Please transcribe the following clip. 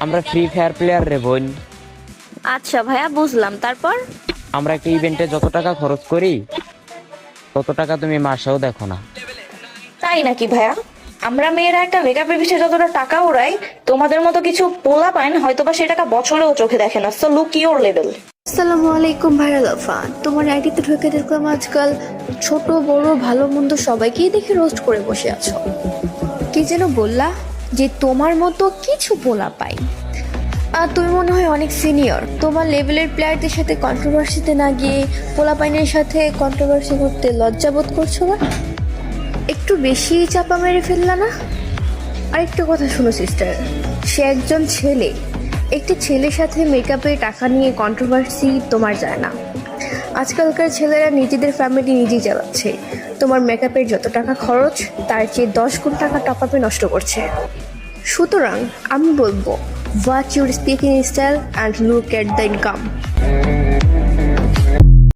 আমরা free fire player রে বোন। আচ্ছা ভাইয়া, বুঝলাম। তারপর? আমরা একটা ইভেন্টে যত টাকা খরচ করি তত টাকা তুমি মাসেও দেখো না। তাই নাকি ভাইয়া? আমরা মেয়েরা একটা মেকআপের পিছিয়ে যতটা টাকা উড়াই, তোমাদের মতো কিছু পোলা পাইন হয়তো বা সেই টাকা বছরেও চোখে দেখে না। So look your level. আসসালামু আলাইকুম ভাইরা লফা। তোমার আইডিতে ঢুকে দেখলাম আজকাল ছোট বড় ভালো মন্দ সবাইকেই দেখে রোস্ট করে বসে আছো। কি যেন বললা যে তোমার মতো কিছু পোলা পাই, আর তুমি মনে হয় অনেক সিনিয়র। তোমার লেভেলের প্লেয়ারদের সাথে কন্ট্রোভার্সিতে না গিয়ে পোলা পাইনের সাথে কন্ট্রোভার্সি করতে লজ্জা বোধ করছো না? একটু বেশি চাপা মেরে ফেললা না? আরেকটু কথা শুনো সিস্টার, সে একজন ছেলে। একটি ছেলের সাথে মেকআপে টাকা নিয়ে কন্ট্রোভার্সি তোমার যায় না। আজকালকার ছেলেরা নিজেদের ফ্যামিলি নিজেই চালাচ্ছে। তোমার মেকআপের যত টাকা খরচ তার চেয়ে 10 গুণ টাকা টপ আপে নষ্ট করছে। সুতরাং আমি বলবো, watch your speaking style and look at the income.